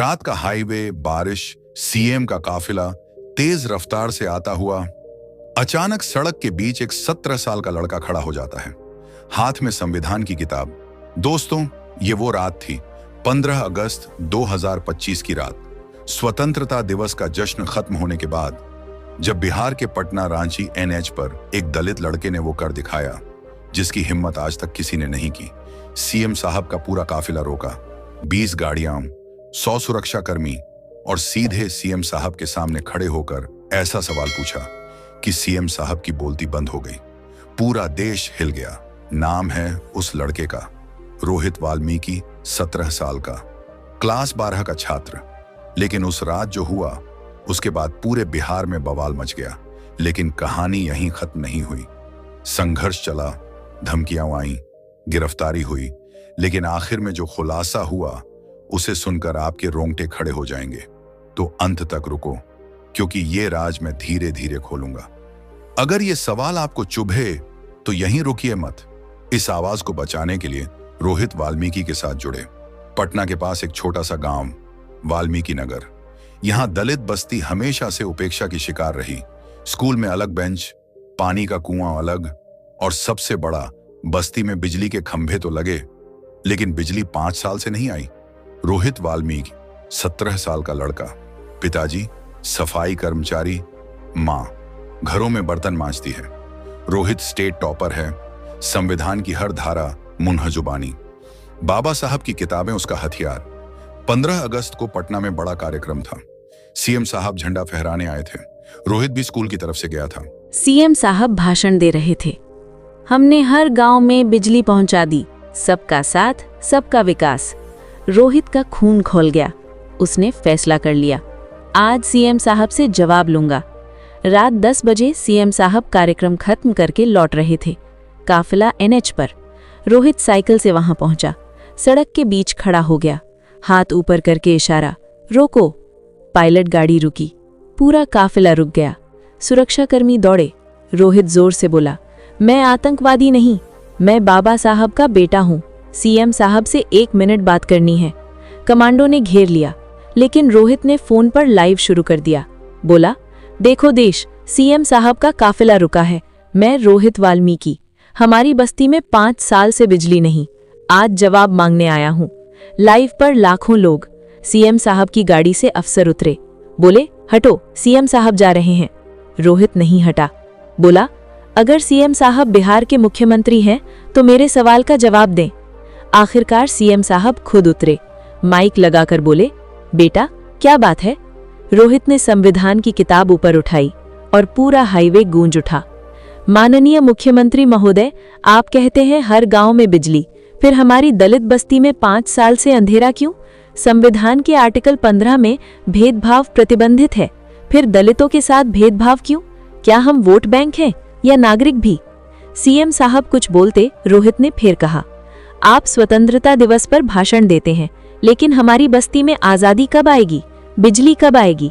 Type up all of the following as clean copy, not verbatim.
रात का हाईवे, बारिश, सीएम का काफिला तेज रफ्तार से आता हुआ। अचानक सड़क के बीच एक 17 साल का लड़का खड़ा हो जाता है, हाथ में संविधान की किताब। दोस्तों, ये वो रात थी, 15 अगस्त 2025 की रात। स्वतंत्रता दिवस का जश्न खत्म होने के बाद जब बिहार के पटना रांची एनएच पर एक दलित लड़के ने वो कर दिखाया जिसकी हिम्मत आज तक किसी ने नहीं की। सीएम साहब का पूरा काफिला रोका, 20 गाड़ियां, 100 सुरक्षाकर्मी और सीधे सीएम साहब के सामने खड़े होकर ऐसा सवाल पूछा कि सीएम साहब की बोलती बंद हो गई। पूरा देश हिल गया। नाम है उस लड़के का, रोहित वाल्मीकि, 17 साल का, क्लास 12 का छात्र। लेकिन उस रात जो हुआ उसके बाद पूरे बिहार में बवाल मच गया। लेकिन कहानी यहीं खत्म नहीं हुई। संघर्ष चला, धमकियां आईं, गिरफ्तारी हुई, लेकिन आखिर में जो खुलासा हुआ उसे सुनकर आपके रोंगटे खड़े हो जाएंगे। तो अंत तक रुको, क्योंकि ये राज मैं धीरे धीरे खोलूंगा। अगर ये सवाल आपको चुभे तो यहीं रुकिए मत। इस आवाज को बचाने के लिए रोहित वाल्मीकि के साथ जुड़े। पटना के पास एक छोटा सा गांव, वाल्मीकि नगर। यहां दलित बस्ती हमेशा से उपेक्षा की शिकार रही। स्कूल में अलग बेंच, पानी का कुआं अलग, और सबसे बड़ा, बस्ती में बिजली के खंभे तो लगे, लेकिन बिजली 5 साल से नहीं आई। रोहित वाल्मीकि, 17 साल का लड़का, पिताजी सफाई कर्मचारी, मां घरों में बर्तन मांजती है। रोहित स्टेट टॉपर है, संविधान की हर धारा मुन्ह जुबानी। बाबा साहब की किताबें उसका हथियार। 15 अगस्त को पटना में बड़ा कार्यक्रम था। सीएम साहब झंडा फहराने आए थे। रोहित भी स्कूल की तरफ से गया था। सीएम साहब भाषण दे रहे थे। हमने हर गांव में बिजली पहुंचा दी, सबका साथ, सबका विकास। रोहित का खून खौल गया। उसने फैसला कर लिया, आज सीएम साहब से जवाब लूंगा। रात 10 बजे सीएम साहब कार्यक्रम खत्म करके लौट रहे थे। काफिला एनएच पर। रोहित साइकिल से वहां पहुंचा, सड़क के बीच खड़ा हो गया, हाथ ऊपर करके इशारा, रोको। पायलट गाड़ी रुकी, पूरा काफिला रुक गया। सुरक्षाकर्मी दौड़े। रोहित जोर से बोला, मैं आतंकवादी नहीं, मैं बाबा साहब का बेटा हूं। सीएम साहब से 1 मिनट बात करनी है। कमांडो ने घेर लिया, लेकिन रोहित ने फोन पर लाइव शुरू कर दिया। बोला, देखो देश, सीएम साहब का काफिला रुका है। मैं रोहित वाल्मीकि, हमारी बस्ती में 5 साल से बिजली नहीं, आज जवाब मांगने आया हूं। लाइव पर लाखों लोग। सीएम साहब की गाड़ी से अफसर उतरे, बोले, हटो, सीएम साहब जा रहे हैं। रोहित नहीं हटा। बोला, अगर सीएम साहब बिहार के मुख्यमंत्री हैं तो मेरे सवाल का जवाब दें। आखिरकार सीएम साहब खुद उतरे, माइक लगाकर बोले, बेटा क्या बात है। रोहित ने संविधान की किताब ऊपर उठाई और पूरा हाईवे गूंज उठा। माननीय मुख्यमंत्री महोदय, आप कहते हैं हर गांव में बिजली, फिर हमारी दलित बस्ती में 5 साल से अंधेरा क्यों? संविधान के आर्टिकल 15 में भेदभाव प्रतिबंधित है, फिर दलितों के साथ भेदभाव क्यों? क्या हम वोट बैंक हैं या नागरिक भी? सीएम साहब कुछ बोलते, रोहित ने फिर कहा, आप स्वतंत्रता दिवस पर भाषण देते हैं, लेकिन हमारी बस्ती में आजादी कब आएगी, बिजली कब आएगी?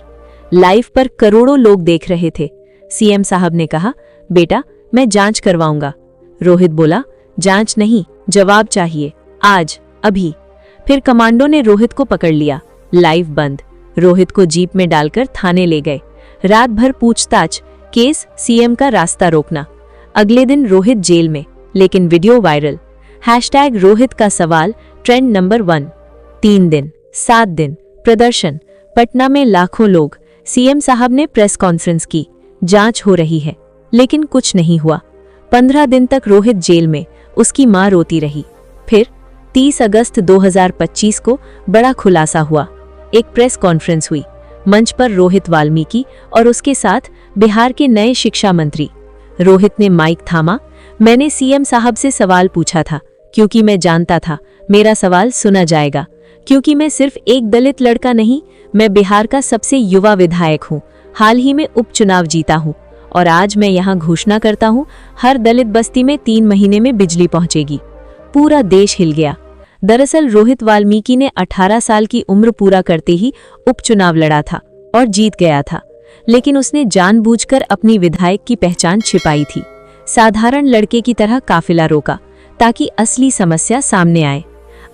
लाइव पर करोड़ों लोग देख रहे थे। सीएम साहब ने कहा, बेटा मैं जांच करवाऊंगा। रोहित बोला, जांच नहीं, जवाब चाहिए, आज, अभी। फिर कमांडो ने रोहित को पकड़ लिया। लाइव बंद। रोहित को जीप में डालकर थाने ले गए। रात भर पूछताछ, केस, सीएम का रास्ता रोकना। अगले दिन रोहित जेल में, लेकिन वीडियो वायरल। #रोहित का सवाल ट्रेंड नंबर 1। 3 दिन, 7 दिन, प्रदर्शन। पटना में लाखों लोग। सीएम साहब ने प्रेस कॉन्फ्रेंस की, जांच हो रही है, लेकिन कुछ नहीं हुआ। 15 दिन तक रोहित जेल में, उसकी मां रोती रही। फिर 30 अगस्त 2025 को बड़ा खुलासा हुआ। एक प्रेस कॉन्फ्रेंस हुई। मंच पर रोहित वाल्मीकि और उसके साथ बिहार के नए शिक्षा मंत्री। रोहित ने माइक थामा। मैंने सीएम साहब से सवाल पूछा था, क्योंकि मैं जानता था मेरा सवाल सुना जाएगा। क्योंकि मैं सिर्फ एक दलित लड़का नहीं, मैं बिहार का सबसे युवा विधायक हूँ। हाल ही में उपचुनाव जीता हूँ और आज मैं यहाँ घोषणा करता हूँ, हर दलित बस्ती में 3 महीने में बिजली पहुंचेगी। पूरा देश हिल गया। दरअसल रोहित वाल्मीकि ने 18 साल की उम्र पूरा करते ही उपचुनाव लड़ा था और जीत गया था, लेकिन उसने जानबूझकर अपनी विधायक की पहचान छिपाई थी। साधारण लड़के की तरह काफिला रोका ताकि असली समस्या सामने आए।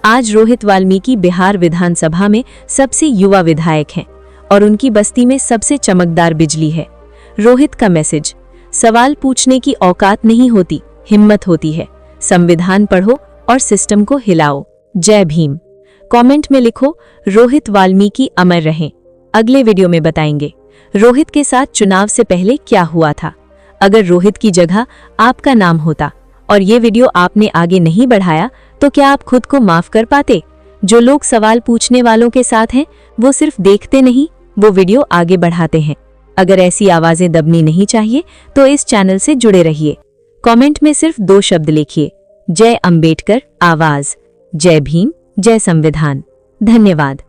आज रोहित वाल्मीकि बिहार विधानसभा में सबसे युवा विधायक हैं और उनकी बस्ती में सबसे चमकदार बिजली है। रोहित का मैसेज, सवाल पूछने की औकात नहीं होती, हिम्मत होती है। संविधान पढ़ो और सिस्टम को हिलाओ। जय भीम। कमेंट में लिखो, रोहित वाल्मीकि अमर रहें। अगले वीडियो में बताएंगे रोहित के साथ चुनाव से पहले क्या हुआ था। अगर रोहित की जगह आपका नाम होता और ये वीडियो आपने आगे नहीं बढ़ाया तो क्या आप खुद को माफ कर पाते? जो लोग सवाल पूछने वालों के साथ हैं वो सिर्फ देखते नहीं, वो वीडियो आगे बढ़ाते हैं। अगर ऐसी आवाजें दबनी नहीं चाहिए तो इस चैनल से जुड़े रहिए। कमेंट में सिर्फ 2 शब्द लिखिए, जय अंबेडकर आवाज। जय भीम, जय संविधान। धन्यवाद।